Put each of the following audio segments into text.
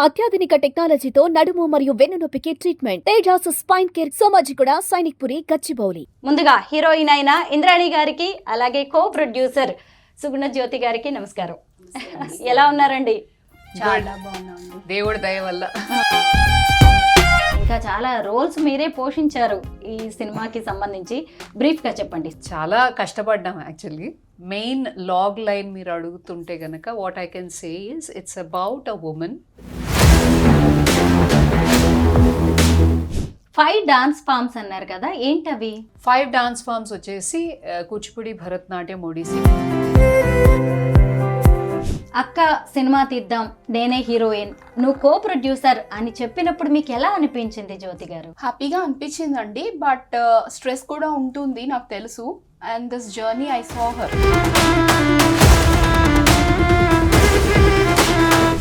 అత్యాధునిక టెక్నాలజీతో నడుము మరియు వెన్నునొప్పికి treatment Tejas spine care Somajiguda Sainikpuri Gachibowli. ముందుగా హీరోయిన్ అయిన ఇంద్రాణి గారికి అలాగే కో ప్రొడ్యూసర్ సుగుణ జ్యోతి గారికి నమస్కారం. ఎలా ఉన్నారండి? చాలా బాగున్నాండి, దేవుడి దయ వల్ల. ఇంకా చాలా రోల్స్ మీరే పోషించారు ఈ సినిమాకి సంబంధించి, బ్రీఫ్ గా చెప్పండి. చాలా కష్టపడ్డాం యాక్చువల్లీ. మెయిన్ లాగ్ లైన్ మీరు అడుగుతుంటే గనక what I can say is it's about a women. 5 dance forms అన్నారు కదా, ఏంటవి? 5 డాన్స్ ఫామ్స్ వచ్చేసి కూచిపూడి, భరతనాట్యం, ఒడిస్సీ. అక్క సినిమా తీద్దాం, నేనే హీరోయిన్, నువ్వు కో ప్రొడ్యూసర్ అని చెప్పినప్పుడు మీకు ఎలా అనిపించింది జ్యోతి గారు? హ్యాపీగా అనిపించిందండి, బట్ స్ట్రెస్ కూడా ఉంటుంది నాకు తెలుసు. And this journey I saw her.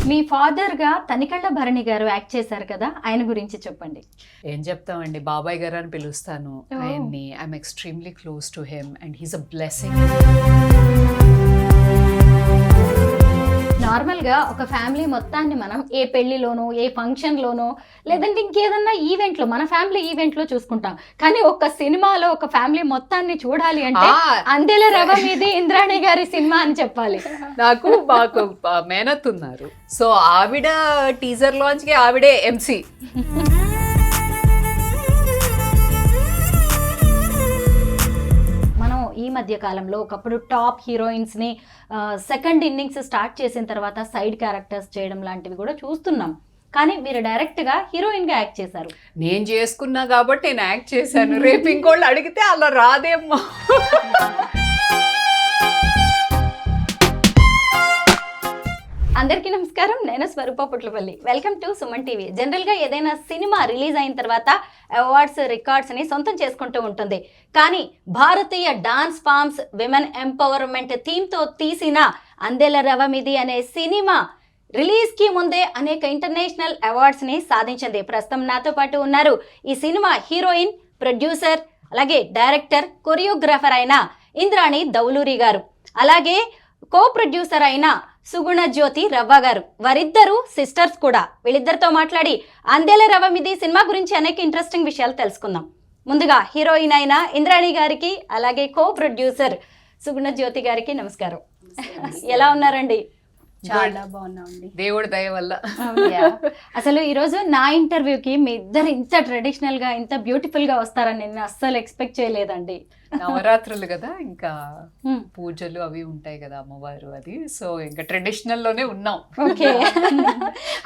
Me father గా తనికళ్ళ భరణి గారు యాక్ట్ చేశారు కదా, ఆయన గురించి చెప్పండి. ఏం చెప్తామండి, బాబాయ్ గారు అని పిలుస్తాను ఆయన్ని. I'm extremely close to him and he's a blessing. నార్మల్గా ఒక ఫ్యామిలీ మొత్తాన్ని మనం ఏ పెళ్లిలోనో, ఏ ఫంక్షన్లోనో, లేదంటే ఇంకేదన్నా ఈవెంట్లో, మన ఫ్యామిలీ ఈవెంట్లో చూసుకుంటాం. కానీ ఒక సినిమాలో ఒక ఫ్యామిలీ మొత్తాన్ని చూడాలి అంటే అందెల రవ మీది ఇంద్రాణి గారి సినిమా అని చెప్పాలి. మాకు మేనత్ ఉన్నారు, సో ఆవిడ టీజర్ లాంచ్ కి ఆవిడే ఎంసీ. ఈ మధ్య కాలంలో ఒకప్పుడు టాప్ హీరోయిన్స్ ని సెకండ్ ఇన్నింగ్స్ స్టార్ట్ చేసిన తర్వాత సైడ్ క్యారెక్టర్స్ చేయడం లాంటివి కూడా చూస్తున్నాం. కానీ మీరు డైరెక్ట్ గా హీరోయిన్ గా యాక్ట్ చేశారు. నేను చేసుకున్నా కాబట్టి నేను యాక్ట్ చేశాను. రేపు ఇంకోళ్ళు అడిగితే అలా రాదేమో. అందరికీ నమస్కారం, నేను Swaroopa Putlapalli. Welcome to Suman TV. జనరల్గా ఏదైనా సినిమా రిలీజ్ అయిన తర్వాత అవార్డ్స్, రికార్డ్స్ని సొంతం చేసుకుంటూ ఉంటుంది. కానీ భారతీయ డాన్స్ ఫామ్స్ విమెన్ ఎంపవర్మెంట్ థీమ్తో తీసిన అందెల రవమిది అనే సినిమా రిలీజ్కి ముందే అనేక ఇంటర్నేషనల్ అవార్డ్స్ని సాధించింది. ప్రస్తుతం నాతో పాటు ఉన్నారు ఈ సినిమా హీరోయిన్, ప్రొడ్యూసర్, అలాగే డైరెక్టర్, కొరియోగ్రాఫర్ అయిన ఇంద్రాణి దౌలూరి గారు, అలాగే కో ప్రొడ్యూసర్ అయిన సుగుణ జ్యోతి రవ్వ గారు. వారిద్దరూ సిస్టర్స్ కూడా. వీళ్ళిద్దరితో మాట్లాడి అందెల రవమిది సినిమా గురించి అనేక ఇంట్రెస్టింగ్ విషయాలు తెలుసుకుందాం. ముందుగా హీరోయిన్ అయిన ఇంద్రాణి గారికి అలాగే కో ప్రొడ్యూసర్ సుగుణ జ్యోతి గారికి నమస్కారం. ఎలా ఉన్నారండి? చాలా బాగున్నాండి, దేవుడి దయ వల్ల. అసలు ఈరోజు నా ఇంటర్వ్యూకి మీ ఇద్దరు ఇంత ట్రెడిషనల్ గా, ఇంత బ్యూటిఫుల్ గా వస్తారని నేను అస్సలు ఎక్స్పెక్ట్ చేయలేదండి. నవరాత్రులు కదా, ఇంకా పూజలు అవి ఉంటాయి కదా అమ్మవారు, అది సో ఇంకా ట్రెడిషనల్ లోనే ఉన్నాం. ఓకే,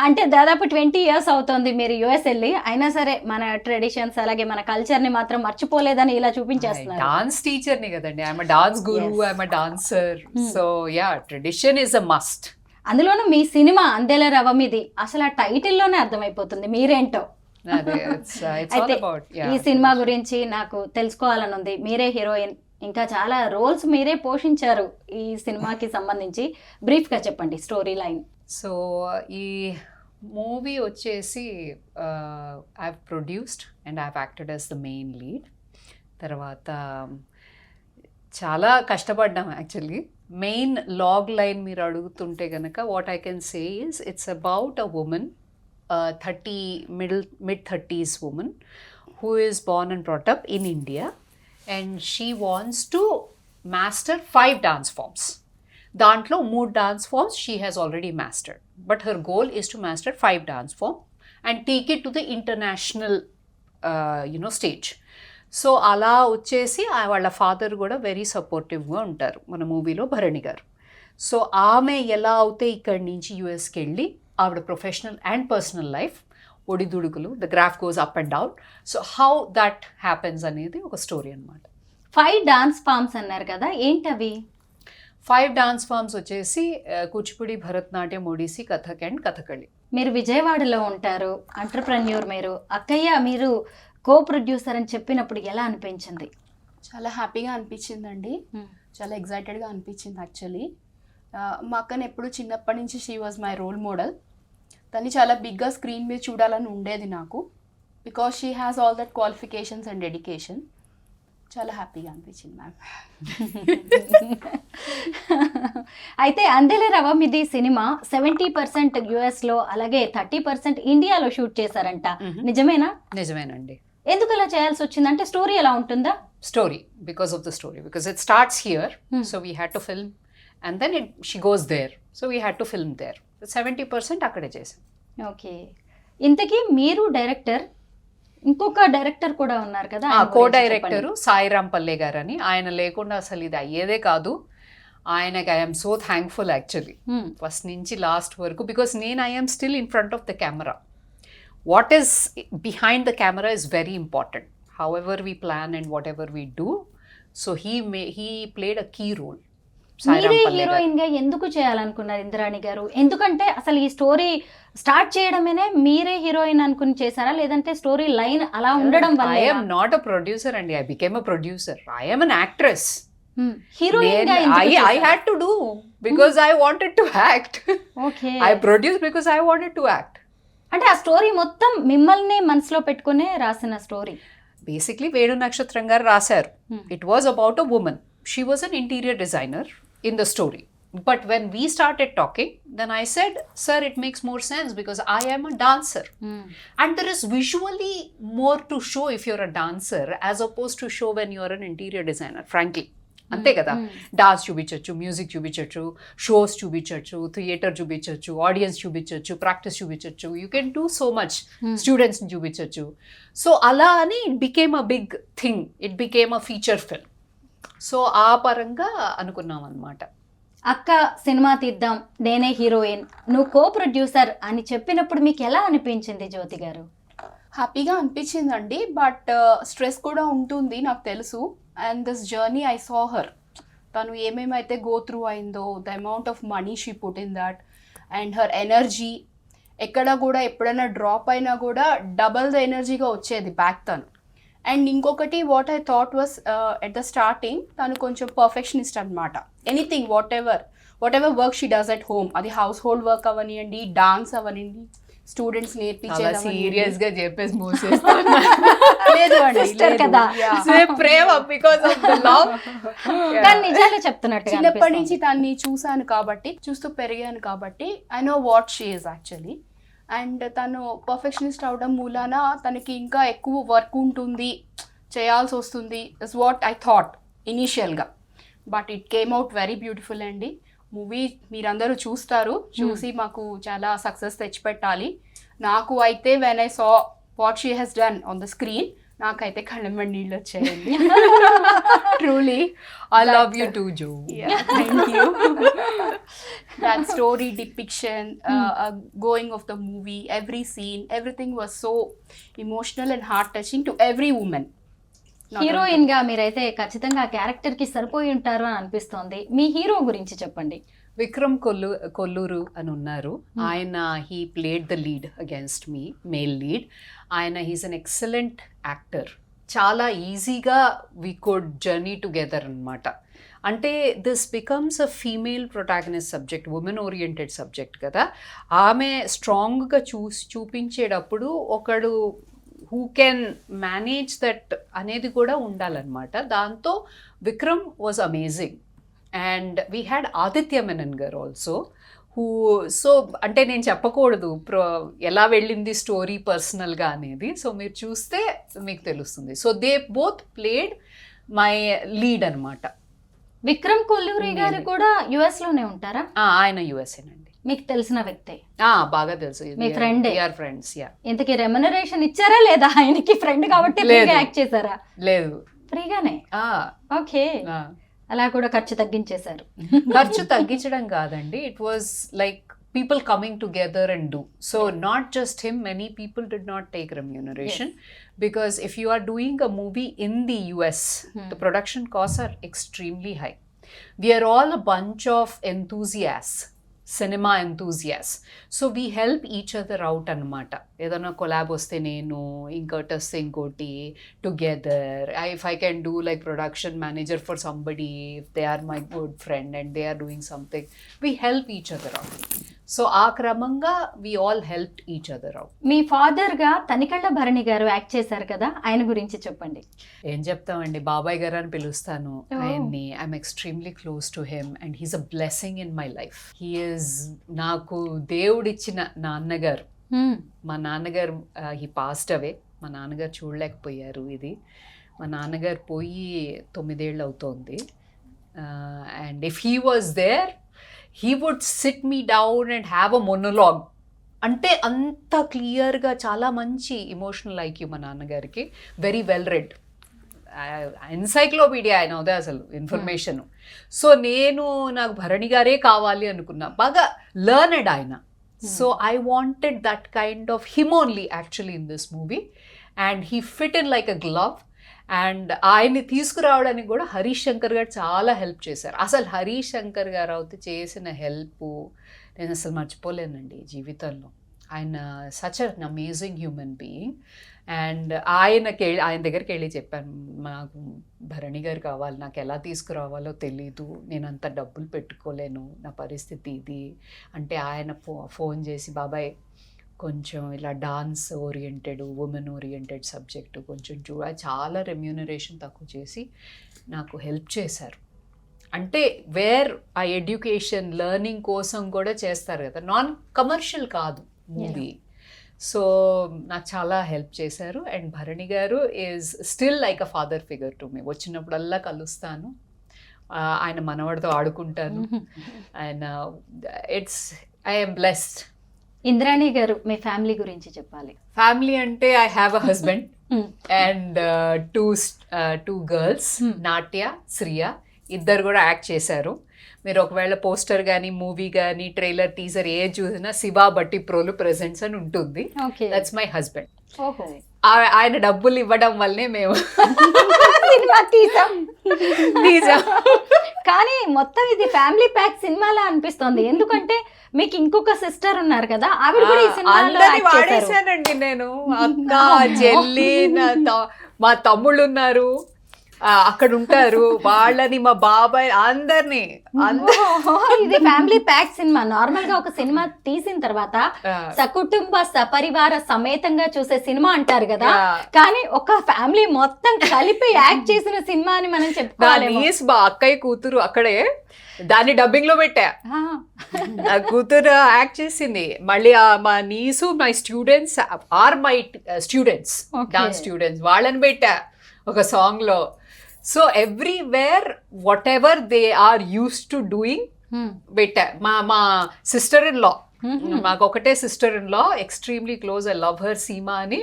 అంటే దాదాపు 20 years అవుతుంది మీరు యుఎస్ వెళ్ళి, అయినా సరే మన ట్రెడిషన్స్ అలాగే మన కల్చర్ ని మాత్రం మర్చిపోలేదని ఇలా చూపించేస్తున్నారు. డాన్స్ టీచర్ ని కదండి, I'm dance Guru, I'm dancer, so yeah tradition is a must. అందులోనూ మీ సినిమా అందెల రవమిది, అసలు ఆ టైటిల్లోనే అర్థమైపోతుంది మీరేంటో. అయితే ఈ సినిమా గురించి నాకు తెలుసుకోవాలని ఉంది. మీరే హీరోయిన్, ఇంకా చాలా రోల్స్ మీరే పోషించారు ఈ సినిమాకి సంబంధించి. బ్రీఫ్ గా చెప్పండి స్టోరీ లైన్. సో ఈ మూవీ వచ్చేసి I have produced and I have acted as the main lead. తర్వాత చాలా కష్టపడ్డాం యాక్చువల్లీ. మెయిన్ లాగ్ లైన్ మీరు అడుగుతుంటే కనుక what I can say is it's about a women, mid-30s woman who is born and brought up in India, and she wants to master 5 dance forms. Dantlo 3 dance forms she has already mastered, but her goal is to master 5 dance form and take it to the international stage. So అలా వచ్చేసి వాళ్ళ father కూడా very సపోర్టివ్గా ఉంటారు మన మూవీలో, Bharani garu. So ఆమె ఎలా అయితే ఇక్కడి నుంచి యుఎస్కి వెళ్ళి ఆవిడ ప్రొఫెషనల్ అండ్ పర్సనల్ లైఫ్ ఒడిదుడుకులు, the graph goes up and down, so how that happens అనేది ఒక స్టోరీ అనమాట. 5 డాన్స్ ఫామ్స్ అన్నారు కదా, ఏంటవి? 5 డాన్స్ ఫామ్స్ వచ్చేసి కూచిపూడి, భరతనాట్యం, ఒడిస్సీ, కథక్ అండ్ కథకళి. మీరు విజయవాడలో ఉంటారు, ఎంటర్ప్రెన్యూర్ మీరు. అక్కయ్య మీరు కో ప్రొడ్యూసర్ అని చెప్పినప్పుడు ఎలా అనిపించింది? చాలా హ్యాపీగా అనిపించిందండి, చాలా ఎగ్జైటెడ్గా అనిపించింది యాక్చువల్లీ. మా అక్కని ఎప్పుడు చిన్నప్పటి నుంచి she was my role model. తను చాలా బిగ్గా స్క్రీన్ మీద చూడాలని ఉండేది నాకు, because she has all that qualifications and dedication. చాలా హ్యాపీగా అనిపించింది మ్యామ్. అయితే అందెలే రవ మీది సినిమా 70% యుఎస్లో అలాగే 30% ఇండియాలో షూట్ చేశారంట, నిజమేనా? నిజమేనండి. ఎందుకు అలా చేయాల్సి వచ్చిందంటే స్టోరీ ఎలా ఉంటుందా? Story, because of the story, because it starts here, so we had to film, and then she goes there, so we had to film there. 70% అక్కడే చేసాం. ఓకే, ఇంతకీ మీరు డైరెక్టర్, ఇంకొక డైరెక్టర్ కూడా ఉన్నారు కదా? కో డైరెక్టర్ సాయిరామ్ పల్లె గారు అని. ఆయన లేకుండా అసలు ఇది అయ్యేదే కాదు. ఆయనకి I'm so thankful actually, first నుంచి లాస్ట్ వరకు, బికాస్ నేను I'm still in front of the camera. What is behind the camera is very important, however we plan and whatever we do. So he played a key role. మీరే heroine గా ఎందుకు చేయాలనుకున్నారు ఇంద్రాణి గారు? ఎందుకంటే అసలు ఈ స్టోరీ స్టార్ట్ చేయడమేనే మీరే heroine అనుకుని చేశారా, లేదంటే స్టోరీ లైన్ అలా ఉండడం వల్ల? I am not a producer and I became a producer. I am an actress. Heroine గా I had to do because I wanted to act. Okay, I produced because I wanted to act. అంటే ఆ story మొత్తం మిమ్మల్ని మనసులో పెట్టుకునే రాసిన story. Basically Venu నక్షత్రం గారు రాశారు. It was about a woman. She was an interior designer in the story. But when we started talking, then I said, sir, it makes more sense because I am a dancer. And there is visually more to show if you're a dancer as opposed to show when you're an interior designer, frankly. అంతే కదా, dance చూపించవచ్చు, music చూపించవచ్చు, shows చూపించవచ్చు, theatre చూపించవచ్చు, audience చూపించవచ్చు, practice చూపించవచ్చు, you can do so much, students చూపించవచ్చు. So అలా అని it became a big thing, it became a feature film. So ఆ పరంగా అనుకున్నాం అనమాట. అక్క సినిమా తీద్దాం, నేనే హీరోయిన్, నువ్వు కో ప్రొడ్యూసర్ అని చెప్పినప్పుడు మీకు ఎలా అనిపించింది జ్యోతి గారు? హ్యాపీగా అనిపించిందండి, బట్ స్ట్రెస్ కూడా ఉంటుంది నాకు తెలుసు. And this journey I saw her, తను ఏమేమైతే గో త్రూ అయిందో, the amount of money she put in that, and her energy ఎక్కడ కూడా ఎప్పుడైనా డ్రాప్ అయినా కూడా డబల్ ద ఎనర్జీగా వచ్చేది బ్యాక్ తను. అండ్ ఇంకొకటి what I thought was at the starting, తను కొంచెం పర్ఫెక్షనిస్ట్ అనమాట. Anything what ever work she does at home, అది హౌస్ హోల్డ్ వర్క్ అవనివ్వండి, డాన్స్ అవనివ్వండి, స్టూడెంట్స్ నేర్పించేది, సీరియస్ గా చెప్పేసి లేదు అండి, కదా ప్రేమ బికాజ్ ఆఫ్ ద లవ్. కానీ నిజాలే చెప్తున్నట్టు చిన్నప్పటి నుంచి తన్ని చూసాను కాబట్టి, చూస్తూ పెరిగాను కాబట్టి I know what she is actually. And తను పర్ఫెక్షనిస్ట్ అవడం మూలాన తనకి ఇంకా ఎక్కువ వర్క్ ఉంటుంది, చేయాల్సి వస్తుంది, ఇస్ వాట్ ఐ థాట్ ఇనీషియల్గా. But it came out very beautiful అండి. మూవీ మీరందరూ చూస్తారు, చూసి మాకు చాలా సక్సెస్ తెచ్చిపెట్టాలి. నాకు అయితే when I saw what she has done on the screen, నాకైతే కళ్ళెంబడి నీళ్ళు వచ్చాయండి. Truly I love you too Jo. Thank you. That story depiction, going of the movie, every scene, everything was so emotional and heart touching to every woman. Heroine గా మీరైతే ఖచ్చితంగా ఆ character కి సరిపోయి ఉంటారు అని అనిపిస్తోంది. మీ హీరో గురించి చెప్పండి. విక్రమ్ కొల్లూరు అని ఉన్నారు. ఆయన he played the lead against me, male lead. ఆయన హీస్ అన్ ఎక్సలెంట్ యాక్టర్. చాలా ఈజీగా వీ కుడ్ జర్నీ టుగెదర్ అనమాట. అంటే this becomes a female protagonist subject, women oriented subject కదా. ఆమె స్ట్రాంగ్గా చూపించేటప్పుడు ఒకడు హూ కెన్ మేనేజ్ దట్ అనేది కూడా ఉండాలన్నమాట. దాంతో Vikram was amazing. And we had Aditya Menon గారు ఆల్సో, హూ సో అంటే నేను చెప్పకూడదు ఎలా వెళ్ళింది స్టోరీ పర్సనల్గా అనేది. సో మీరు చూస్తే మీకు తెలుస్తుంది. So they both played my lead అనమాట. విక్రమ్ కొల్లూరి గారు కూడా యుఎస్ లోనే ఉంటారా? ఆయన యుఎస్ఏనండి. మీకు తెలిసిన వ్యక్తే? బాగా తెలుసు, మీ ఫ్రెండ్. ఫ్రెండ్స్. యా. ఇంతకీ రెమ్యునరేషన్ ఇచ్చారా లేదా? ఆయనకి ఫ్రెండ్ కాబట్టి ఫ్రీగా యాక్ట్ చేశారా? లేదు, ఫ్రీగానే. ఓకే, అలా కూడా ఖర్చు తగ్గించేశారు. ఖర్చు తగ్గించడం కాదండి, it was like people coming together and do. So not just him, many people did not take remuneration. Yes. Because if you are doing a movie in the US, the production costs are extremely high. We are all a bunch of enthusiasts, cinema enthusiasts. So we help each other out anamata. Edana collab vaste nenu, inkoti vaste inkoti, together. If I can do like production manager for somebody, if they are my good friend and they are doing something, we help each other out. So ఆ క్రమంగా we all help each other out. Me father గా Tanikella Bharani garu act చేశారు కదా, ఆయన గురించి చెప్పండి. ఏం చెప్తామండి, బాబాయ్ గారు అని పిలుస్తాను Oh. ఆయన్ని. I'm extremely close to him and he's a blessing in my life. He is నాకు దేవుడిచ్చిన నాన్నగారు. మా నాన్నగారు హీ పాస్డ్ అవే. మా నాన్నగారు చూడలేకపోయారు ఇది. మా నాన్నగారు పోయి 9 ఏళ్ళు అవుతోంది. And if he was there he would sit me down and have a monologue. అంటే అంత క్లియర్గా, చాలా మంచి ఇమోషనల్ ఐక్యూ మా నాన్నగారికి. వెరీ వెల్ రెడ్, ఎన్సైక్లోపీడియా ఆయన అదే అసలు ఇన్ఫర్మేషన్. సో నాకు భరణి గారే కావాలి అనుకున్నా. బాగా లర్నెడ్ ఆయన. So I wanted that kind of him only actually in this movie. And he fit in like a glove. And ఆయన్ని తీసుకురావడానికి కూడా హరీష్ శంకర్ గారు చాలా హెల్ప్ చేశారు. అసలు హరీష్ శంకర్ గారు అయితే చేసిన హెల్ప్ నేను అసలు మర్చిపోలేనండి జీవితంలో. ఆయన such an amazing human being. And ఆయన దగ్గరికి వెళ్ళి చెప్పాను, నాకు భరణి గారు కావాలి, నాకు ఎలా తీసుకురావాలో తెలీదు, నేను అంత డబ్బులు పెట్టుకోలేను, నా పరిస్థితి ఇది అంటే ఆయన ఫోన్ చేసి, బాబాయ్ కొంచెం ఇలా dance oriented, women oriented subject కొంచెం చాలా రెమ్యూనరేషన్ తక్కువ చేసి నాకు హెల్ప్ చేశారు. అంటే ఆ ఎడ్యుకేషన్ లెర్నింగ్ కోసం కూడా చేస్తారు కదా, నాన్ కమర్షియల్ కాదు మూవీ. సో నాకు చాలా హెల్ప్ చేశారు. అండ్ భరణి గారు is still like a father figure to me. వచ్చినప్పుడల్లా కలుస్తాను, ఆయన మనవడితో ఆడుకుంటాను. ఆయన ఐఎమ్ బ్లెస్డ్. ఇంద్రాణి గారు, మీ ఫ్యామిలీ గురించి చెప్పాలి. ఫ్యామిలీ అంటే I have a husband and two girls, నాట్య, శ్రియ. ఇద్దరు కూడా యాక్ట్ చేశారు. మీరు ఒకవేళ పోస్టర్ కానీ, మూవీ కానీ, ట్రైలర్, టీజర్ ఏ చూసినా శివ బట్టి ప్రోలు ప్రెజెంట్స్ అని ఉంటుంది. That's my husband. ఆయన డబ్బులు ఇవ్వడం వల్లనే మేము సినిమా తీసాం. కానీ మొత్తం ఇది ఫ్యామిలీ ప్యాక్ సినిమాలా అనిపిస్తుంది. ఎందుకంటే మీకు ఇంకొక సిస్టర్ ఉన్నారు కదా, ఆవిడ కూడా ఈ సినిమాలో యాక్ట్ చేశారు. వాడేశానండి నేను. అక్క, చెల్లి, మా తమ్ముళ్ళు ఉన్నారు అక్కడ ఉంటారు, వాళ్ళని, మా బాబాయ్, అందరినీ. ఇది ఫ్యామిలీ ప్యాక్ సినిమా. నార్మల్ గా ఒక సినిమా తీసిన తర్వాత సకుటుంబ సపరివార సమేతంగా చూసే సినిమా అంటారు కదా, కానీ ఒక ఫ్యామిలీ మొత్తం కలిపి యాక్ట్ చేసిన సినిమా అని మనం చెప్పుకోవాలి. అక్కయ్య కూతురు అక్కడే, దాన్ని డబ్బింగ్ లో పెట్టా. కూతురు యాక్ట్ చేసింది. మళ్ళీ మా niece, my students are my students, dance students, వాళ్ళని పెట్టా ఒక సాంగ్ లో. So everywhere whatever they are use to doing పెట్టా. మా సిస్టర్ ఇన్ లా, మాకు ఒకటే sister in law, extremely close, I love her, Seema అని.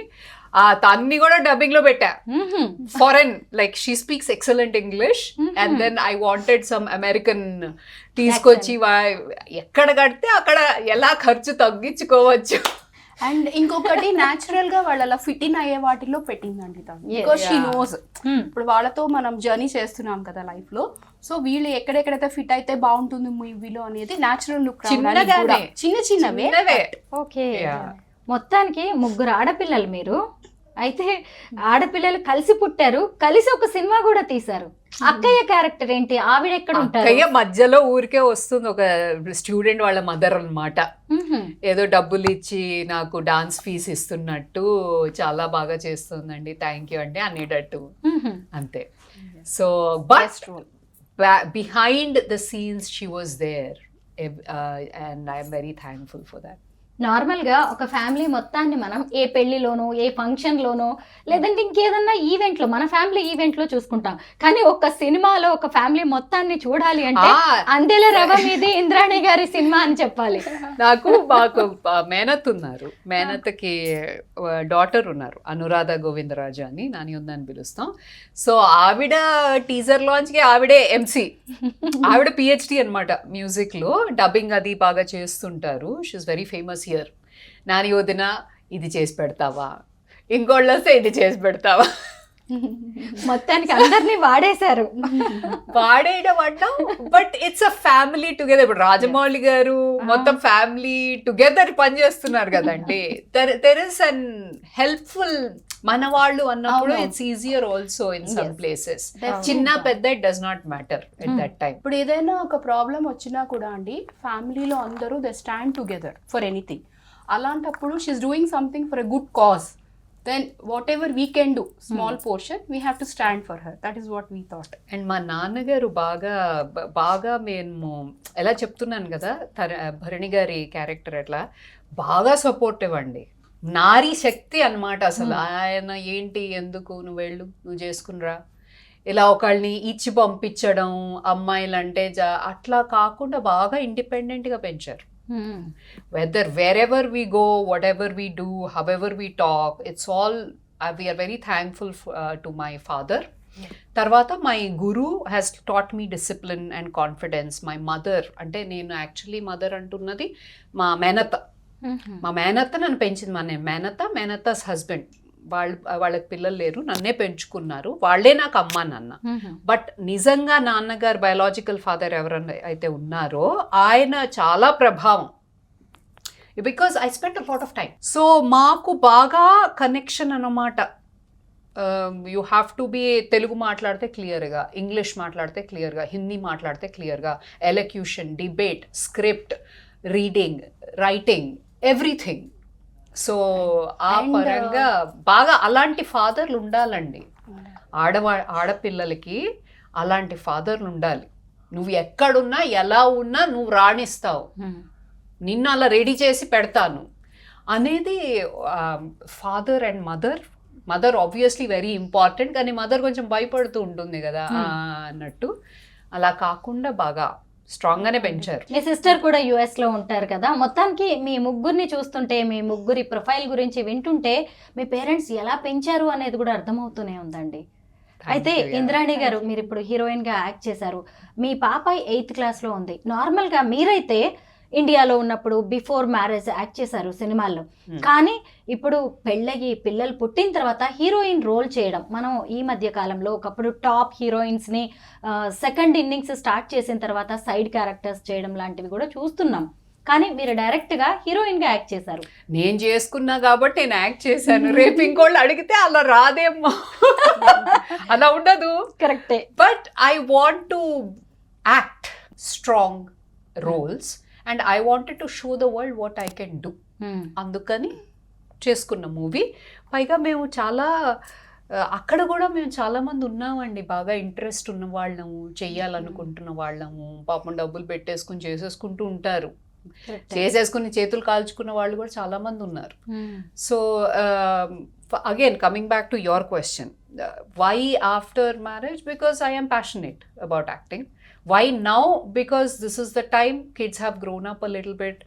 తన్ని కూడా డబ్బింగ్ లో పెట్టా. Foreign, like she speaks excellent English. And then I wanted some American తీసుకొచ్చి ఎక్కడ కడితే అక్కడ ఎలా ఖర్చు తగ్గించుకోవచ్చు. అండ్ ఇంకొకటి న్యాచురల్ గా వాళ్ళు అలా ఫిట్ ఇన్ అయ్యే వాటిలో పెట్టిందండి తను. బికాస్ షీ నోస్, ఇప్పుడు వాళ్ళతో మనం జర్నీ చేస్తున్నాం కదా లైఫ్ లో. సో వీళ్ళు ఎక్కడెక్కడైతే ఫిట్ అయితే బాగుంటుంది మూవీలో అనేది న్యాచురల్ లుక్, చిన్న చిన్నవే. ఓకే, మొత్తానికి 3 ఆడపిల్లలు మీరు. అయితే ఆడపిల్లలు కలిసి పుట్టారు, కలిసి ఒక సినిమా కూడా తీశారు. అక్కయ్య క్యారెక్టర్ ఏంటి? ఆవిడ ఎక్కడ ఉంటారు? అక్కయ్య మధ్యలో ఊరికే వస్తుంది, ఒక స్టూడెంట్ వాళ్ళ మదర్ అన్నమాట. ఏదో డబ్బులు ఇచ్చి నాకు డాన్స్ ఫీజు ఇస్తున్నట్టు చాలా బాగా చేస్తుందండి, థ్యాంక్ యూ అండి అనేటట్టు, అంతే. So but behind the scenes she was there and I'm very thankful for that. నార్మల్గా ఒక ఫ్యామిలీ మొత్తాన్ని మనం ఏ పెళ్లిలోనో, ఏ ఫంక్షన్లోనో, లేదంటే ఇంకేదన్నా ఈవెంట్లో, మన ఫ్యామిలీ ఈవెంట్లో చూసుకుంటాం. కానీ ఒక సినిమాలో ఒక ఫ్యామిలీ మొత్తాన్ని చూడాలి అంటే అందెల రవ మీది ఇంద్రాణి గారి సినిమా అని చెప్పాలి. మాకు మేనత్ ఉన్నారు, మేనత్కి డాటర్ ఉన్నారు, అనురాధ గోవిందరాజు అని, నాని ఉందని పిలుస్తాం. సో ఆవిడ టీజర్ లాంచ్కి ఆవిడే MC, ఆవిడ PhD అనమాట మ్యూజిక్లో, డబ్బింగ్ అది బాగా చేస్తుంటారు. She is very famous here. Nani వదిన ఇది చేసి పెడతావా, ఇంకోళ్ళు వస్తే ఇది చేసి పెడతావా. మొత్తానికి అందరినీ వాడేశారు. వాడేయడం అంటాం, but it's a family together. ఇప్పుడు రాజమౌళి గారు మొత్తం ఫ్యామిలీ టుగెదర్ పనిచేస్తున్నారు కదండి. దెర్ ఇస్ అన్ హెల్ప్ఫుల్ మన వాళ్ళు అన్నప్పుడు it's easier also in some places. చిన్న పెద్ద it does not matter at that time. ఇప్పుడు ఏదైనా ఒక ప్రాబ్లం వచ్చినా కూడా అండి, ఫ్యామిలీలో అందరూ they stand together for anything. అలాంటప్పుడు she's doing something for a good cause, then whatever we can do, small portion, we have to stand for her. That is what we thought. And మా నాన్నగారు బాగా మేము ఎలా చెప్తున్నాను కదా, భరణి గారి character అట్లా బాగా సపోర్టివ్ అండి. నారీ శక్తి అన్నమాట అసలు. ఆయన ఏంటి, ఎందుకు నువ్వు వెళ్ళు, నువ్వు చేసుకునిరా, ఇలా ఒకళ్ళని ఇచ్చి పంపించడం అమ్మాయిలు అంటే అట్లా కాకుండా బాగా ఇండిపెండెంట్గా పెంచారు. Whether wherever we go, whatever we do, however we talk, it's all we are very thankful to my father. Tarvata my guru has taught me discipline and confidence. My mother, ante nenu actually mother antunnadi ma menata. మా మేనత్త నన్ను పెంచింది. మా మేనత్తా's husband, వాళ్ళకి పిల్లలు లేరు, నన్నే పెంచుకున్నారు. వాళ్ళే నాకు అమ్మ నాన్న. బట్ నిజంగా నాన్నగారు బయాలజికల్ ఫాదర్ ఎవరైనా అయితే ఉన్నారో ఆయన చాలా ప్రభావం, because I spend a lot of time. So మాకు బాగా కనెక్షన్ అన్నమాట. You have to be Telugu మాట్లాడితే క్లియర్గా, ఇంగ్లీష్ మాట్లాడితే క్లియర్గా, హిందీ మాట్లాడితే క్లియర్గా, elocution, debate, script, reading, writing, everything. So ఆ పరంగా బాగా అలాంటి ఫాదర్లు ఉండాలండి. ఆడపిల్లలకి అలాంటి ఫాదర్లు ఉండాలి. నువ్వు ఎక్కడున్నా ఎలా ఉన్నా నువ్వు రాణిస్తావు, నిన్ను అలా రెడీ చేసి పెడతాను అనేది. Father and mother obviously very important, కానీ మదర్ కొంచెం భయపడుతూ ఉంటుంది కదా అన్నట్టు. అలా కాకుండా బాగా స్ట్రాంగ్ గానే పెంచారు. మీ సిస్టర్ కూడా US లో ఉంటారు కదా. మొత్తానికి మీ ముగ్గురిని చూస్తుంటే, మీ ముగ్గురి ప్రొఫైల్ గురించి వింటుంటే మీ పేరెంట్స్ ఎలా పెంచారు అనేది కూడా అర్థమవుతూనే ఉందండి. అయితే ఇంద్రాణి గారు, మీరు ఇప్పుడు హీరోయిన్ గా యాక్ట్ చేశారు. మీ పాప 8th క్లాస్లో ఉంది. నార్మల్ గా మీరైతే ఇండియాలో ఉన్నప్పుడు బిఫోర్ మ్యారేజ్ యాక్ట్ చేశారు సినిమాల్లో, కానీ ఇప్పుడు పెళ్ళగి పిల్లలు పుట్టిన తర్వాత హీరోయిన్ రోల్ చేయడం, మనం ఈ మధ్య కాలంలో ఒకప్పుడు టాప్ హీరోయిన్స్ ని సెకండ్ ఇన్నింగ్స్ స్టార్ట్ చేసిన తర్వాత సైడ్ క్యారెక్టర్స్ చేయడం లాంటివి కూడా చూస్తున్నాం. కానీ మీరు డైరెక్ట్ గా హీరోయిన్ గా యాక్ట్ చేశారు. నేను చేసుకున్నా కాబట్టి నేను యాక్ట్ చేశాను. రేపు ఇంకోళ్ళు అడిగితే అలా రాదేమో, అలా ఉండదు. కరెక్టే. But I want to act strong roles and I wanted to show the world what I can do. అందుకని చేసుకున్న మూవీ. పైగా మేము చాలా అక్కడ కూడా మేము చాలామంది ఉన్నామండి, బాగా ఇంట్రెస్ట్ ఉన్న వాళ్ళము, చెయ్యాలనుకుంటున్న వాళ్ళము. పాపం డబ్బులు పెట్టేసుకుని చేసేసుకుంటూ ఉంటారు, చేసేసుకుని చేతులు కాల్చుకున్న వాళ్ళు కూడా చాలామంది ఉన్నారు. So again coming back to your question, why after marriage? Because I am passionate about acting. Why now? Because this is the time kids have grown up a little bit.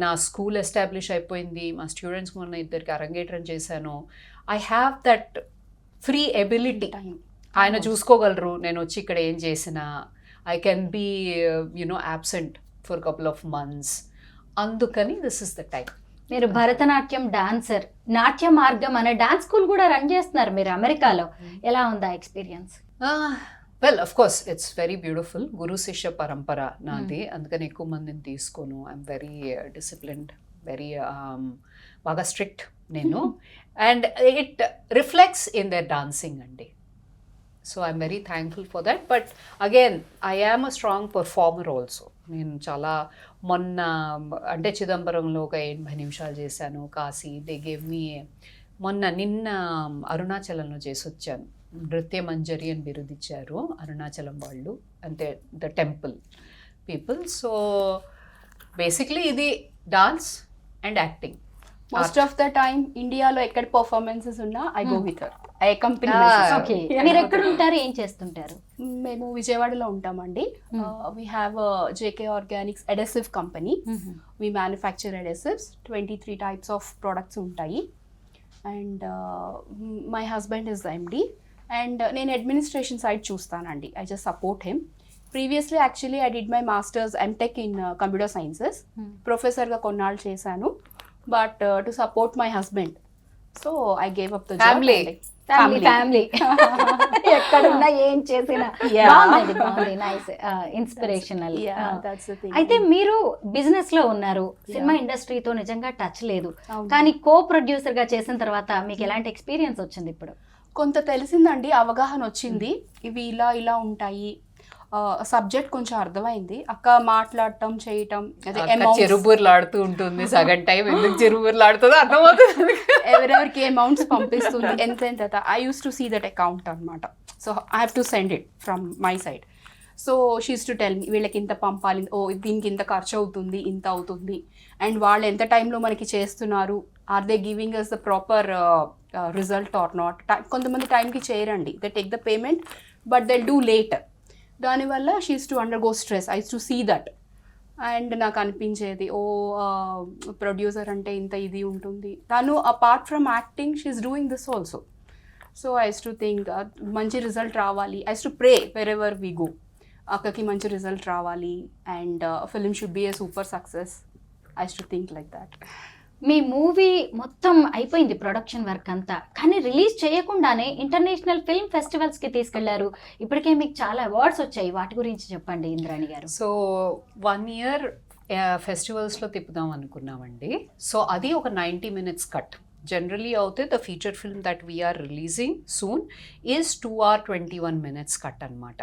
నా స్కూల్ ఎస్టాబ్లిష్ అయిపోయింది, మా students మొన్న ఇద్దరికి అరంగేట్రం చేశాను. I have that free ability. ఆయన చూసుకోగలరు నేను వచ్చి ఇక్కడ ఏం చేసినా. I can be absent for a couple of months. అందుకని దిస్ ఇస్ ద టైం. మీరు భరతనాట్యం డాన్సర్, నాట్య మార్గం అనే డాన్స్ స్కూల్ కూడా రన్ చేస్తున్నారు మీరు అమెరికాలో. ఎలా ఉందా experience? Well of course it's very beautiful. గురు శిష్య పరంపర నాది, అందుకని ఎక్కువ మందిని తీసుకోను. ఐఎమ్ వెరీ డిసిప్లిన్డ్, వెరీ బాగా స్ట్రిక్ట్ నేను. And it reflects in their dancing అండి. So I'm very thankful for that. But again I am a strong performer also. నేను చాలా మొన్న అంటే చిదంబరంలో ఒక 80 నిమిషాలు చేశాను. కాశీ దే గేవ్ మీ, నిన్న అరుణాచలంలో చేసి వచ్చాను. నృత్య మంజరి అని బిరుదిచ్చారు అరుణాచలం వాళ్ళు, అంటే the temple people. So basically ఇది dance and acting. Most of the time ఇండియాలో ఎక్కడ పర్ఫార్మెన్సెస్ ఉన్నా I go with her. I company. Okay, మీరు ఎక్కడ ఉంటారు, ఏం చేస్తుంటారు? మేము విజయవాడలో ఉంటామండి. We have JK organics adhesive company. We manufacture adhesives. 23 types of products ఉంటాయి. And my husband is MD. And నేను అడ్మినిస్ట్రేషన్ సైడ్ చూస్తానండి. I just support him. Previously actually I did my masters MTech in computer sciences. ప్రొఫెసర్గా కొన్నాళ్ళు చేశాను. But to support my husband, so I gave up the family. Family family ఎక్కడున్నా ఏం చేసినా Yeah. బాగుంది nice inspirational. that's the thing. అయితే మీరు business లో ఉన్నారు, సినిమా ఇండస్ట్రీతో నిజంగా టచ్ లేదు, అవును. కానీ కో ప్రొడ్యూసర్ గా చేసిన తర్వాత మీకు ఎలాంటి ఎక్స్పీరియన్స్ వచ్చింది ఇప్పుడు? కొంత తెలిసిందండి, అవగాహన వచ్చింది, ఇవి ఇలా ఇలా ఉంటాయి, సబ్జెక్ట్ కొంచెం అర్థమైంది. అక్క మాట్లాడటం చేయటం అదే amounts, చెరుబుర్లాడుతూ ఉంటుంది సగం టైం, ఎందుకు చెరుబుర్లాడుతుందో అర్థమవుతుంది. ఎవరెవరికి అమౌంట్స్ పంపిస్తుంది, ఎంత I use to see that account అనమాట. So I have to send it from my side. So she's to tell me వీళ్ళకి ఇంత పంపాలి, ఓ దీనికి ఇంత ఖర్చు అవుతుంది, ఇంత అవుతుంది, అండ్ వాళ్ళు ఎంత టైంలో మనకి చేస్తున్నారు, are they giving us the proper result or not. కొంతమంది టైంకి చేయరండి, they take the payment but they do late. దానివల్ల she's to undergo stress. I to see that. And నాకు అనిపించేది, ఓ ప్రొడ్యూసర్ అంటే ఇంత ఇది ఉంటుంది. తను apart from acting she's doing this also. So I to think మంచి రిజల్ట్ రావాలి. I to pray wherever we go, అక్కకి మంచి రిజల్ట్ రావాలి and film should be A super success. I to think like that. Me movie మొత్తం అయిపోయింది production work అంతా, కానీ రిలీజ్ చేయకుండానే ఇంటర్నేషనల్ ఫిల్మ్ ఫెస్టివల్స్ కి తీసుకెళ్లారు. ఇప్పటికే మీకు చాలా అవార్డ్స్ వచ్చాయి, వాటి గురించి చెప్పండి ఇంద్రాణి గారు. సో 1 year ఫెస్టివల్స్లో తిప్పుదాం అనుకున్నామండి. సో అది ఒక 90 minutes కట్. జనరలీ అయితే the feature film that we're releasing soon is 2 hour 21 minutes cut అనమాట.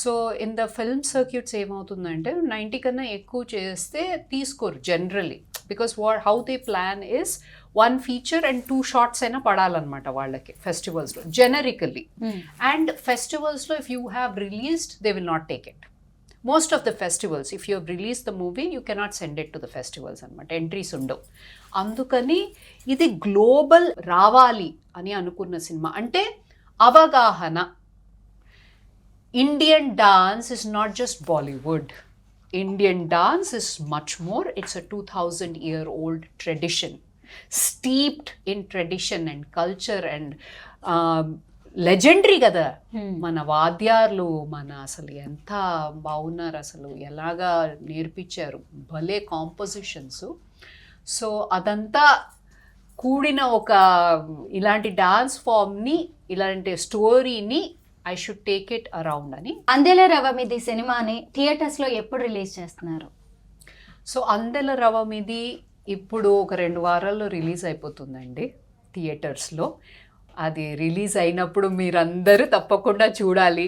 So in the film circuits ఏమవుతుందంటే 90 కన్నా ఎక్కువ చేస్తే తీసుకోరు generally, because how they plan is 1 feature and 2 shots అయినా పడాలన్నమాట వాళ్ళకి ఫెస్టివల్స్లో జెనరికలీ. అండ్ ఫెస్టివల్స్లో if you have released they will not take it. Most of the festivals if you release the movie you cannot send it to the festivals అనమాట, entries ఉండవు. అందుకని ఇది global రావాలి అని అనుకున్న సినిమా. అంటే అవగాహన, Indian dance is not just Bollywood. Indian dance is much more. It's a 2000-year-old tradition, steeped in tradition and culture and legendary కదా. మన వాద్యాలు మన అసలు ఎంత బాగున్నారు, అసలు ఎలాగా నేర్పించారు, భలే కాంపోజిషన్స్. సో అదంతా కూడిన ఒక ఇలాంటి డాన్స్ ఫామ్ని, ఇలాంటి స్టోరీని I should take it around అని. అందెల రవ మీది సినిమాని థియేటర్స్ లో ఎప్పుడు రిలీజ్ చేస్తున్నారు? సో అందెల రవ మీది ఇప్పుడు ఒక 2 వారాల్లో రిలీజ్ అయిపోతుందండి థియేటర్స్లో. అది రిలీజ్ అయినప్పుడు మీరందరూ తప్పకుండా చూడాలి.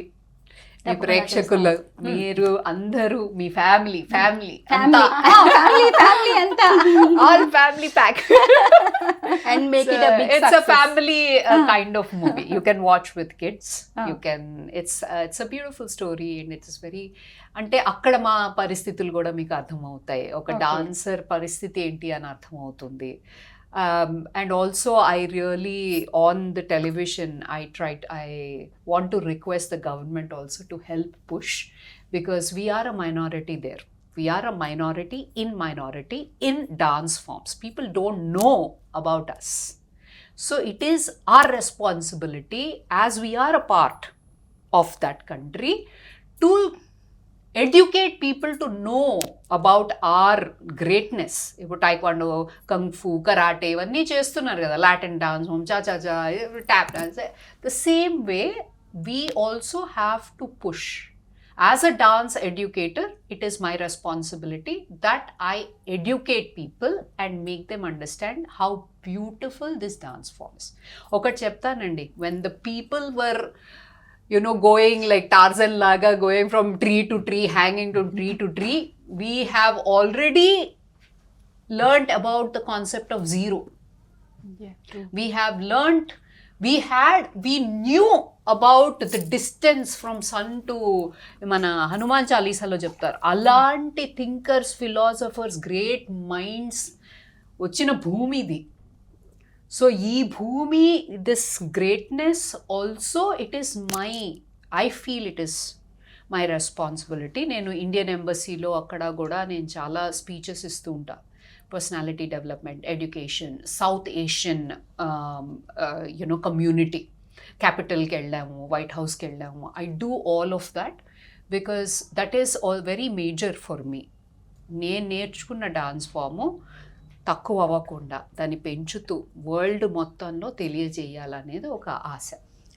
మీ ప్రేక్షకులు, మీరు అందరూ, మీ ఫ్యామిలీ అంతా, all family pack. And make it a big It's success. a family kind of movie. You can watch with kids. You can. It's a beautiful story and it is very. అంటే అక్కడ మా పరిస్థితులు కూడా మీకు అర్థమవుతాయి. ఒక dancer పరిస్థితి ఏంటి అని అర్థమవుతుంది. And also I really, on the television, I want to request the government also to help push, because we are a minority there. We are a minority in dance forms. People don't know about us. So it is our responsibility, as we are a part of that country, to educate people to know about our greatness. ఇప్పుడు taekwondo, kung fu, karate ఇవన్నీ చేస్తున్నారు కదా, Latin dance, cha-cha-cha, tap dance. The same way we also have to push. As a dance educator, it is my responsibility that I educate people and make them understand how beautiful this dance form is. ఒకటి చెప్తానండి, when the people were going like Tarzan laga, going from tree to tree, hanging to tree, we have already learnt about the concept of zero. Yeah, true. We have learnt, we knew about the distance from sun to, మన హనుమాన్ చాలీసాలో చెప్తారు, అలాంటి thinkers, philosophers, great minds వచ్చిన భూమి ఇది. So ఈ భూమి, this greatness also it is I feel it is my responsibility. నేను Indian ఎంబసీలో అక్కడ కూడా నేను చాలా స్పీచెస్ ఇస్తూ ఉంటా. Personality development, education, south Asian community, క్యాపిటల్కి వెళ్ళాము, వైట్ హౌస్కి వెళ్ళాము. I do all of that because that is all very major for me. నేను నేర్చుకున్న డాన్స్ ఫాము తక్కువ అవ్వకుండా దాన్ని పెంచుతూ వరల్డ్ మొత్తంలో తెలియజేయాలనేది ఒక ఆశ.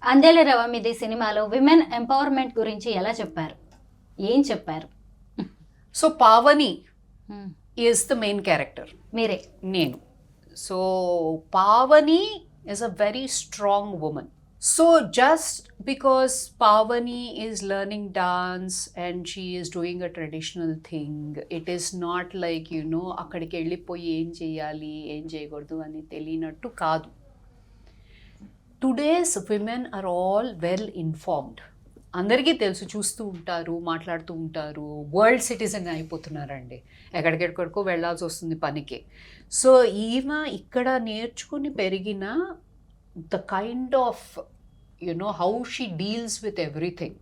అందేల రవమిది సినిమాలో విమెన్ ఎంపవర్మెంట్ గురించి ఎలా చెప్పారు, ఏం చెప్పారు? So Pavani is the main character, మీరే. నేను. So Pavani is a very strong woman. So just because Pavani is learning dance and she is doing a traditional thing, it is not like, you know, akkadiki ellipoyi em cheyali em cheyakodu ani telinattu kaadu. Today's women are all well informed. అందరికీ తెలుసు, చూస్తూ ఉంటారు, మాట్లాడుతూ ఉంటారు, world citizen అయిపోతున్నారండి, ఎక్కడికెక్కడికో వెళ్ళాల్సి వస్తుంది పనికి. So ఈమె ఇక్కడ నేర్చుకుని పెరిగిన the kind of you know how she deals with everything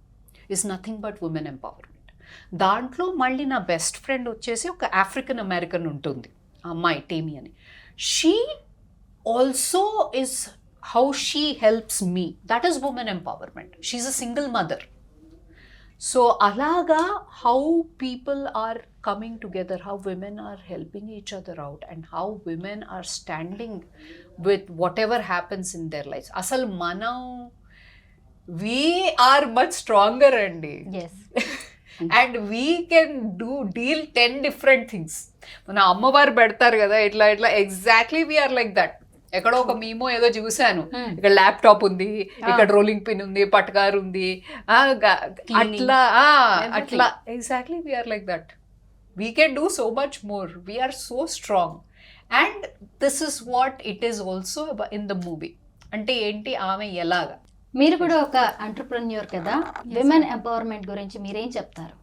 is nothing but women empowerment. దాంట్లో మళ్ళీ నా బెస్ట్ ఫ్రెండ్ వచ్చేసి ఒక ఆఫ్రికన్ అమెరికన్ ఉంటుంది, ఆ అమ్మాయి టేమి అని. She also is how she helps me. That is women empowerment. She's a single mother. So alaga how people are coming together, how women are helping each other out, and how women are standing with whatever happens in their lives. Asal manam we are much stronger andi. Yes. And we can deal 10 different things. Mana అమ్మవారు పెడతారు కదా ఇట్లా ఇట్లా, exactly we are like that. ఎక్కడో ఒక MIMO ఏదో చూశాను, ఇక్కడ ల్యాప్టాప్ ఉంది, ఇక్కడ రోలింగ్ పిన్ ఉంది, పట్కార్ ఉంది, అట్లా అట్లా exactly we are like that. We can do so much more, we are so strong. And this is what it is also in the movie. అంటే ఏంటి, ఆమె ఎలాగా. మీరు కూడా ఒక ఎంటర్‌ప్రెన్యూర్ కదా, విమెన్ ఎంపవర్మెంట్ గురించి మీరేం చెప్తారు?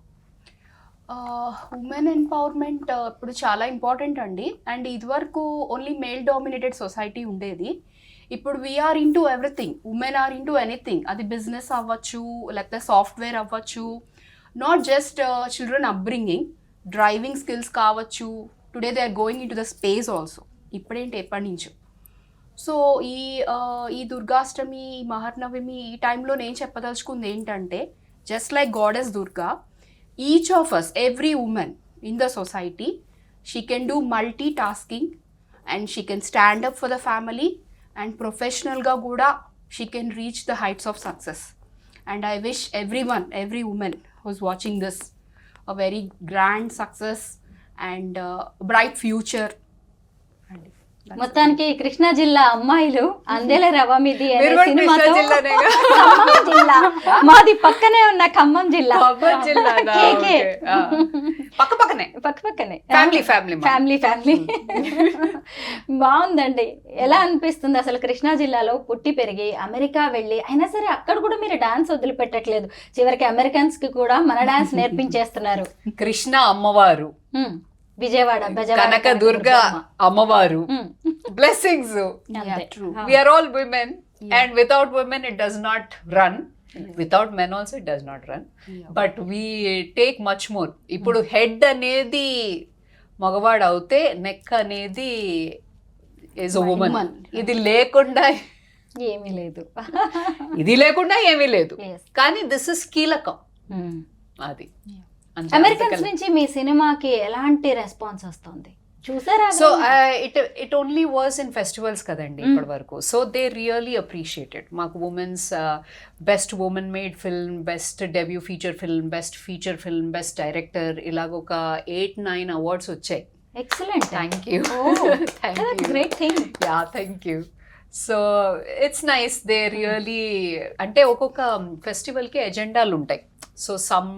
ఉమెన్ ఎంపవర్మెంట్ ఇప్పుడు చాలా ఇంపార్టెంట్ అండి. అండ్ ఇదివరకు ఓన్లీ మేల్ డామినేటెడ్ సొసైటీ ఉండేది. ఇప్పుడు we're into everything, women are into anything. అది బిజినెస్ అవ్వచ్చు, లేకపోతే సాఫ్ట్వేర్ అవ్వచ్చు, not just children upbringing, driving skills కావచ్చు. Today they are going into the space also. ఇప్పుడేంటి, ఎప్పటి నుంచో. సో ఈ దుర్గాష్టమి, మహర్నవమి, ఈ టైంలో నేను చెప్పదలుచుకుంది ఏంటంటే, just like goddess Durga, each of us, every woman in the society, she can do multitasking and she can stand up for the family, and professional ga kuda she can reach the heights of success. And I wish everyone, every woman who's watching this, a very grand success and bright future. మొత్తానికి కృష్ణా జిల్లా అమ్మాయిలు అందేల రవమిది అనే మీరు కూడా సినిమాతో కృష్ణా జిల్లానేగా? ఖమ్మం జిల్లా, మాది పక్కనే ఉన్న ఖమ్మం జిల్లా. ఖమ్మం జిల్లానా? కేకే. Okay. పక్కపక్కనే పక్కనే ఫ్యామిలీ. బాగుందండి. ఎలా అనిపిస్తుంది అసలు కృష్ణా జిల్లాలో పుట్టి పెరిగి అమెరికా వెళ్ళి, అయినా సరే అక్కడ కూడా మీరు డాన్స్ వదిలిపెట్టట్లేదు, చివరికి అమెరికన్స్ కి కూడా మన డాన్స్ నేర్పించేస్తున్నారు. కృష్ణ అమ్మవారు, విజయవాడ కనక దుర్గ అమ్మవారు, blessings. Yeah, true. We are all women, and without women it does not run. Without men also it does not run. But we take much more. ఇప్పుడు హెడ్ అనేది మగవాడు అవుతే నెక్ అనేది is a woman. ఇది లేకుండా ఏమీ లేదు. ఇది లేకుండా ఏమీ లేదు. Yes. కానీ దిస్ ఇస్ కీలకం. అది అమెరికన్స్ నుంచి మీ సినిమాకి ఎలాంటి రెస్పాన్స్ వస్తుంది చూసారా? So it only was in festivals కదండి ఇప్పటి వరకు. So they really appreciated. మాకు women's best women made film, best debut feature film, best feature film, best director, ఇలాగ ఒక 8-9 అవార్డ్స్ వచ్చాయి. Excellent. Thank you. Great thing. Yeah, thank you. So it's nice. They really, అంటే ఒక్కొక్క ఫెస్టివల్కి ఎజెండాలు ఉంటాయి. So some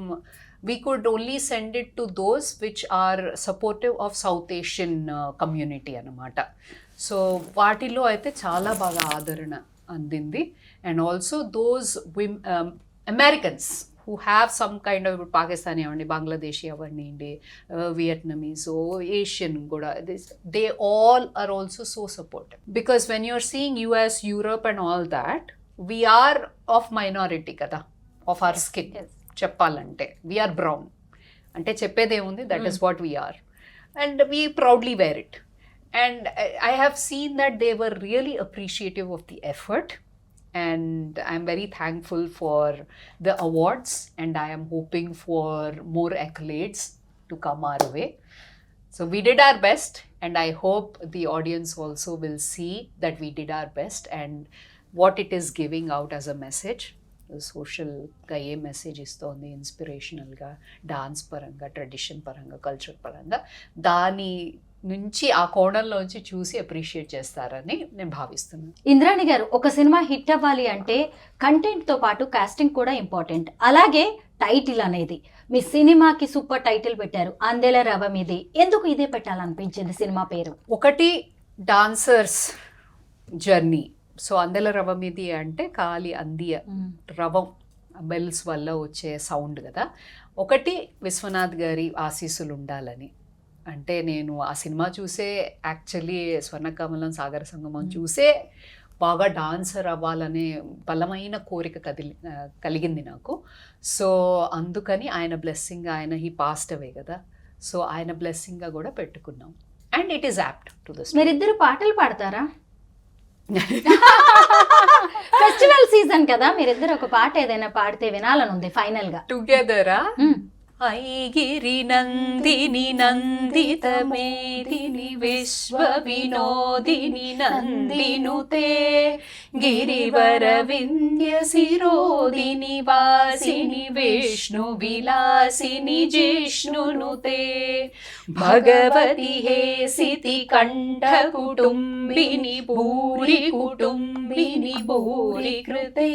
we could only send it to those which are supportive of South Asian community అన్నమాట. So వాటిలో అయితే చాలా బాగా ఆదరణ అందింది. And also those Americans who have some kind of, Pakistani అవ్వండి, బంగ్లాదేశీ అవ్వండి, వియట్నమీస్, ఏషియన్ కూడా, they all are also so supportive. Because when you're seeing US, Europe and all that, we are of minority కదా, of our skin. Yes. చెప్పాలంటే we are brown, అంటే చెప్పేది ఏముంది, that is what we are, and we proudly wear it. And I have seen that they were really appreciative of the effort, and I'm very thankful for the awards, and I am hoping for more accolades to come our way. So we did our best, and I hope the audience also will see that we did our best and what it is giving out as a message. సోషల్గా ఏ message ఇస్తోంది, ఇన్స్పిరేషనల్గా, dance పరంగా, tradition పరంగా, culture పరంగా, దాని నుంచి ఆ కోణంలోంచి చూసి అప్రిషియేట్ చేస్తారని నేను భావిస్తున్నాను. ఇంద్రాణి గారు, ఒక సినిమా హిట్ అవ్వాలి అంటే కంటెంట్తో పాటు కాస్టింగ్ కూడా ఇంపార్టెంట్. అలాగే టైటిల్ అనేది, మీ సినిమాకి సూపర్ టైటిల్ పెట్టారు, అందెల రవ మీది. ఎందుకు ఇదే పెట్టాలనిపించింది సినిమా పేరు? ఒకటి డాన్సర్స్ జర్నీ. సో అందెల రవ మీది అంటే కాలి అందియ రవం, బెల్స్ వల్ల వచ్చే సౌండ్ కదా. ఒకటి విశ్వనాథ్ గారి ఆశీస్సులు ఉండాలని. అంటే నేను ఆ సినిమా చూసే, యాక్చువల్లీ స్వర్ణకమలం సాగర సంగమం చూసే బాగా డాన్సర్ అవ్వాలనే బలమైన కోరిక కలిగింది నాకు. సో అందుకని ఆయన బ్లెస్సింగ్, ఆయన హీ పాస్ట్ అవే కదా, సో ఆయన బ్లెస్సింగ్గా కూడా పెట్టుకున్నాం. And it is apt to this. మీరిద్దరు పాటలు పాడతారా? ఫెస్టివల్ సీజన్ కదా, మీరిద్దరు ఒక పాట ఏదైనా పాడితే వినాలని ఉంది ఫైనల్ గా. టుగెదరా? ఐగిరి నందిని నందిత మేదిని విశ్వ వినోదిని నందినుతే గిరివర వింధ్య శిరోదిని వాసిని విష్ణు విలాసిని జిష్ణునుతే భగవతి హేసితి కంఠ కుటుంబిని భూరి కుటుంబిని భూరి కృతే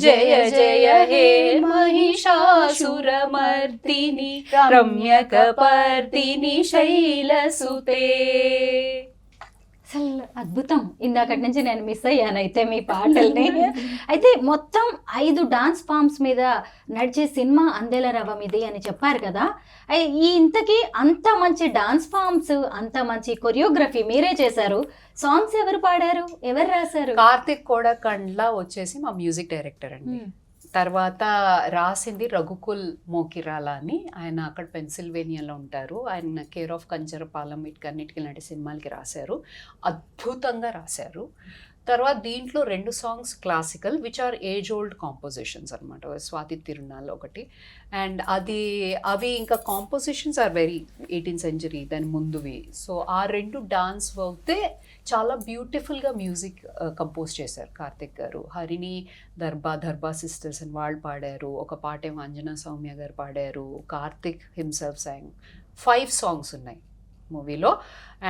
జయ జయ హే మహిషాసురమర్దిని రమ్యకపర్దిని శైలసుతే. అసలు అద్భుతం. ఇందాకటి నుంచి నేను మిస్ అయ్యాను అయితే మీ పాటల్ని. అయితే మొత్తం 5 డాన్స్ ఫామ్స్ మీద నడిచే సినిమా అందెల రవ మీది అని చెప్పారు కదా. ఈ ఇంతకీ అంత మంచి డాన్స్ ఫామ్స్, అంత మంచి కొరియోగ్రఫీ మీరే చేశారు. సాంగ్స్ ఎవరు పాడారు, ఎవరు రాశారు? కార్తిక్ కోడకండ్ల వచ్చేసి మా మ్యూజిక్ డైరెక్టర్ అండి. తర్వాత రాసింది రఘుకుల్ మోకిరాల అని, ఆయన అక్కడ పెన్సిల్వేనియాలో ఉంటారు. ఆయన కేర్ ఆఫ్ కంచరపాలెం ఇటుకన్నిటికి లాంటి సినిమాలకి రాశారు, అద్భుతంగా రాశారు. తర్వాత దీంట్లో 2 songs classical which are age old compositions అనమాట. స్వాతి తిరునాల్ ఒకటి, అండ్ అవి ఇంకా compositions are very 18th century దాని ముందువి. సో ఆ 2 డాన్స్ వర్క్తే చాలా బ్యూటిఫుల్గా మ్యూజిక్ కంపోజ్ చేశారు కార్తిక్ గారు. హరిణి దర్బా సిస్టర్స్ అని వాళ్ళు పాడారు, ఒక పాటేమో అంజనా సౌమ్య గారు పాడారు, కార్తిక్ హిమ్సెల్ఫ్ సాంగ్. 5 songs ఉన్నాయి మూవీలో.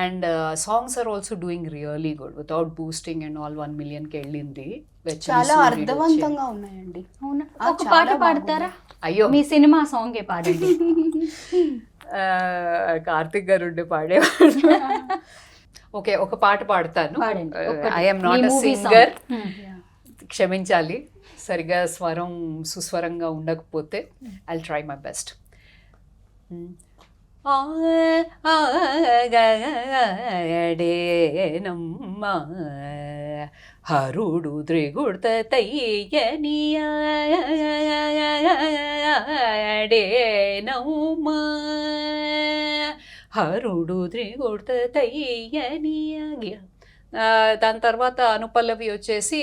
And songs are also doing really good without boosting and all 1 millionకి వెళ్ళింది. చాలా అర్థవంతంగా ఉన్నాయండి. అవునా? ఒక పాట పాడతారా? అయ్యో, మీ సినిమా సాంగే పాడండి. కార్తిక్ గారు ఉండి పాడేవాడు. ఓకే, ఒక పాట పాడతాను. ఐఎమ్ నాట్ అ సింగర్, క్షమించాలి, సరిగా స్వరం సుస్వరంగా ఉండకపోతే. I'll try my best. ఆడేనమ్మ హరుడు త్రిగుర్త తయ్యనియాడేనమ్మ హరుడు త్రిగుర్త తయ్యనియ. దాని తర్వాత అనుపల్లవి వచ్చేసి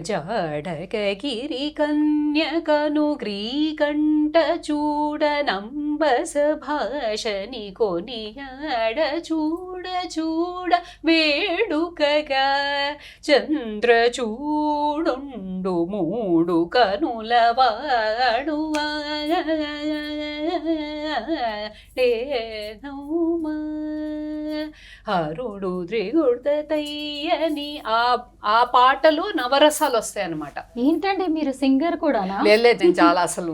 జాడకగిరి కన్యకను గ్రీకంఠ చూడనంబస భాషని కొనియాడ చూడ చూడ వేడుకగా చంద్ర చూడుండు 3 కనులవాడు హరుడు త్రిగుర్త తయ్యని. ఆ పాటలో నవరసాలు వస్తాయి అన్నమాట. ఏంటండి మీరు సింగర్ కూడానా? లేదు, నేను చాలా అసలు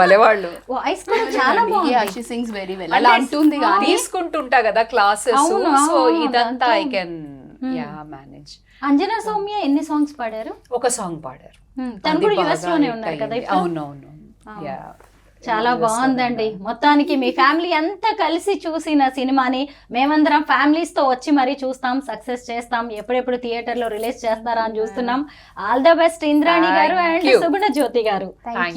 భలేవాళ్ళు. వాయిస్ కూడా చాలా బాగుంది. She sings very well. అలా అంటుంది కానీ తీసుకుంటుంటా కదా క్లాసెస్, సో ఇదంతా I can manage. Anjana Soumya ఎన్ని సాంగ్స్ పాడారు? ఒక సాంగ్ పాడారు. తను కూడా యుఎస్ లోనే ఉన్నారు కదా. అవునవును. చాలా బాగుందండి. మొత్తానికి మీ ఫ్యామిలీ అంతా కలిసి చూసిన సినిమాని మేమందరం ఫ్యామిలీస్ తో వచ్చి మరీ చూస్తాం, సక్సెస్ చేస్తాం. ఎప్పుడెప్పుడు థియేటర్ లో రిలీజ్ చేస్తారా అని చూస్తున్నాం. ఆల్ ద బెస్ట్ ఇంద్రాణి గారు అండ్ సుగుణ జ్యోతి గారు. Thank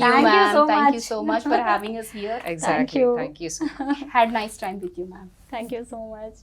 you so much for having us here. Exactly. Thank you so much. Had nice time with you, ma'am. Thank you so much.